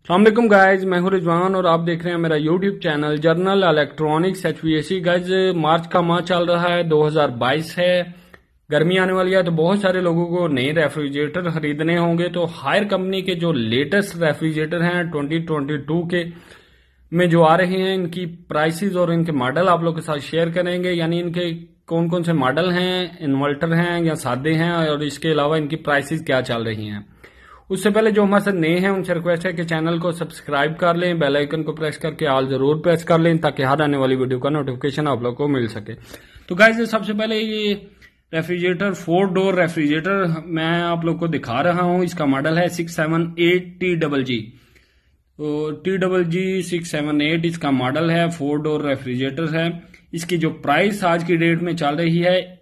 अस्सलामुअलैकुम गाइज, मैं हूं रिजवान और आप देख रहे हैं मेरा YouTube channel general electronics HVAC। Guys March का माह चल रहा है, 2022 है, गर्मी आने वाली है, तो बहुत सारे लोगों को नए रेफ्रिजरेटर खरीदने होंगे। तो हायर कंपनी के जो लेटेस्ट रेफ्रिजरेटर हैं 2022 के में जो आ रहे हैं, इनकी प्राइसेस और इनके मॉडल आप लोग के साथ शेयर करेंगे। यानी इनके कौन कौन से मॉडल हैं, इन्वर्टर हैं या सादे हैं, और इसके अलावा इनकी प्राइसेस क्या चल रही हैं। उससे पहले जो हमारे साथ नए हैं उनसे रिक्वेस्ट है कि चैनल को सब्सक्राइब कर लें, बेल आइकन को प्रेस करके ऑल जरूर प्रेस कर लें ताकि हर आने वाली वीडियो का नोटिफिकेशन आप लोग को मिल सके। तो गाइस सबसे पहले ये रेफ्रिजरेटर 4 डोर रेफ्रिजरेटर मैं आप लोग को दिखा रहा हूं। इसका मॉडल है 678TGG। तो TGG 678 इसका मॉडल है, 4 डोर रेफ्रिजरेटर है। इसकी जो प्राइस आज की डेट में चल रही है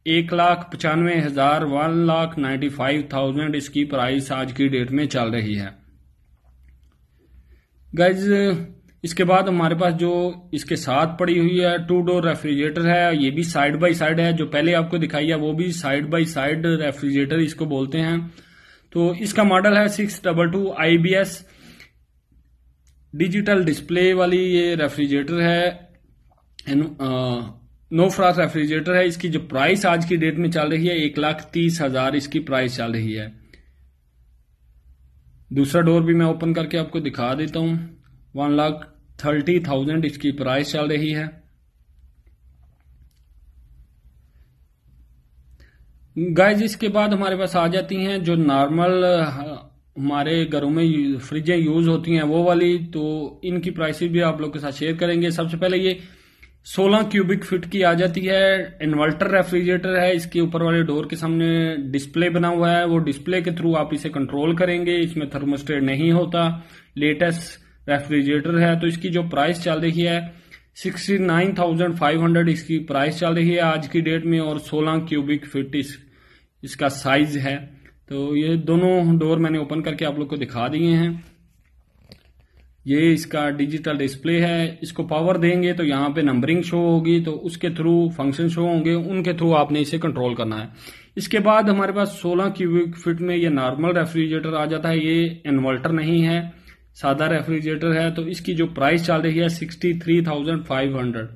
1,95,000 1,95,000 इसकी प्राइस आज की डेट में चल रही है। गाइज इसके बाद हमारे पास जो इसके साथ पड़ी हुई है 2 डोर रेफ्रिजरेटर है। ये भी साइड बाय साइड है, जो पहले आपको दिखाई है वो भी साइड बाय साइड रेफ्रिजरेटर इसको बोलते हैं। तो इसका मॉडल है 622 IBS डिजिटल डिस्प्ले वाली ये रेफ्रिजरेटर है। नो फ्रॉस्ट रेफ्रिजरेटर है। इसकी जो प्राइस आज की डेट में चल रही है 1,30,000 इसकी प्राइस चल रही है। दूसरा डोर भी मैं ओपन करके आपको दिखा देता हूं, 1,30,000 इसकी प्राइस चल रही है। गाइस इसके बाद हमारे पास आ जाती हैं जो नॉर्मल हमारे घरों में फ्रिजें यूज होती हैं वो वाली। तो इनकी प्राइसेस भी आप लोग के साथ शेयर करेंगे। सबसे पहले ये 16 क्यूबिक फीट की आ जाती है, इन्वर्टर रेफ्रिजरेटर है। इसके ऊपर वाले डोर के सामने डिस्प्ले बना हुआ है, वो डिस्प्ले के थ्रू आप इसे कंट्रोल करेंगे। इसमें थर्मोस्टेट नहीं होता, लेटेस्ट रेफ्रिजरेटर है। तो इसकी जो प्राइस चल रही है 69,500 इसकी प्राइस चल रही है आज की डेट में, और 16 क्यूबिक फीट इसका साइज है। तो ये दोनों डोर मैंने ओपन करके आप लोग को दिखा दिए हैं। ये इसका डिजिटल डिस्प्ले है। इसको पावर देंगे तो यहाँ पे नंबरिंग शो होगी, तो उसके थ्रू फंक्शन शो होंगे, उनके थ्रू आपने इसे कंट्रोल करना है। इसके बाद हमारे पास 16 क्यूबिक फीट में ये नॉर्मल रेफ्रिजरेटर आ जाता है। ये इन्वर्टर नहीं है, सादा रेफ्रिजरेटर है। तो इसकी जो प्राइस चल रही है 63,500,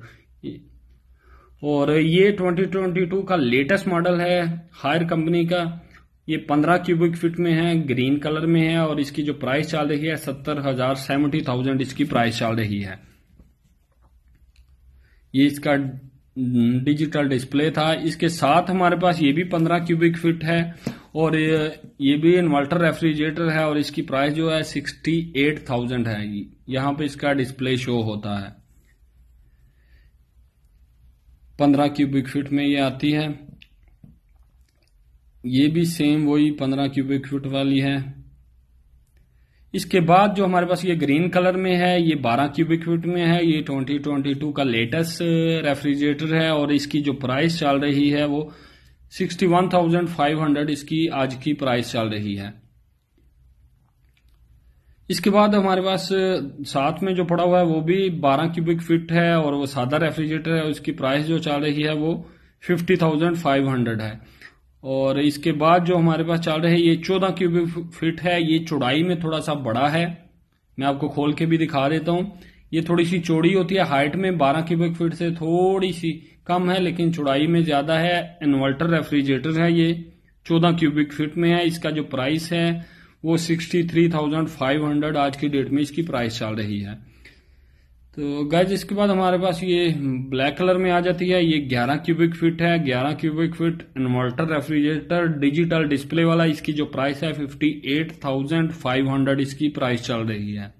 और ये 2022 का लेटेस्ट मॉडल है हायर कंपनी का। ये 15 क्यूबिक फीट में है, ग्रीन कलर में है, और इसकी जो प्राइस चल रही है 70,000 इसकी प्राइस चल रही है। ये इसका डिजिटल डिस्प्ले था। इसके साथ हमारे पास ये भी 15 क्यूबिक फीट है, और ये भी इन्वर्टर रेफ्रिजरेटर है, और इसकी प्राइस जो है 68,000 है। यहां पे इसका डिस्प्ले शो होता है। 15 क्यूबिक फीट में ये आती है। ये भी सेम वही 15 क्यूबिक फीट वाली है। इसके बाद जो हमारे पास ये ग्रीन कलर में है ये 12 क्यूबिक फीट में है। ये 2022 का लेटेस्ट रेफ्रिजरेटर है, और इसकी जो प्राइस चल रही है वो 61,500 इसकी आज की प्राइस चल रही है। इसके बाद हमारे पास साथ में जो पड़ा हुआ है वो भी 12 क्यूबिक फीट है, और वो सादा रेफ्रिजरेटर है। उसकी प्राइस जो चल रही है वो 50,500 है। और इसके बाद जो हमारे पास चल रहे हैं ये 14 क्यूबिक फीट है। ये चौड़ाई में थोड़ा सा बड़ा है, मैं आपको खोल के भी दिखा देता हूं। ये थोड़ी सी चौड़ी होती है, हाइट में 12 क्यूबिक फीट से थोड़ी सी कम है, लेकिन चौड़ाई में ज्यादा है। इन्वर्टर रेफ्रिजरेटर है, ये 14 क्यूबिक फीट में है। इसका जो प्राइस है वो 63,500 आज की डेट में इसकी प्राइस चल रही है। तो गाइस इसके बाद हमारे पास ये ब्लैक कलर में आ जाती है। ये 11 क्यूबिक फीट है, 11 cubic feet inverter refrigerator digital display वाला। इसकी जो प्राइस है 58,500 इसकी प्राइस चल रही है।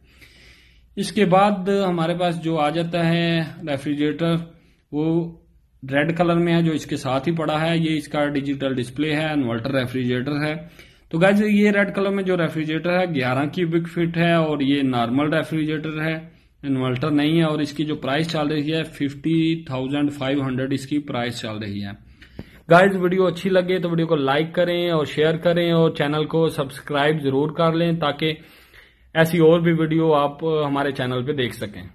इसके बाद हमारे पास जो आ जाता है रेफ्रिजरेटर वो रेड कलर में है, जो इसके साथ ही पड़ा है। ये इसका डिजिटल डिस्प्ले है, इन्वर्टर रेफ्रिजरेटर है। तो गाइस ये रेड कलर में जो रेफ्रिजरेटर है 11 क्यूबिक फीट है, और ये नॉर्मल रेफ्रिजरेटर है, इन्वर्टर नहीं है। और इसकी जो प्राइस चल रही है 50,500 इसकी प्राइस चल रही है। गाइस वीडियो अच्छी लगे तो वीडियो को लाइक करें और शेयर करें, और चैनल को सब्सक्राइब जरूर कर लें ताकि ऐसी और भी वीडियो आप हमारे चैनल पे देख सकें।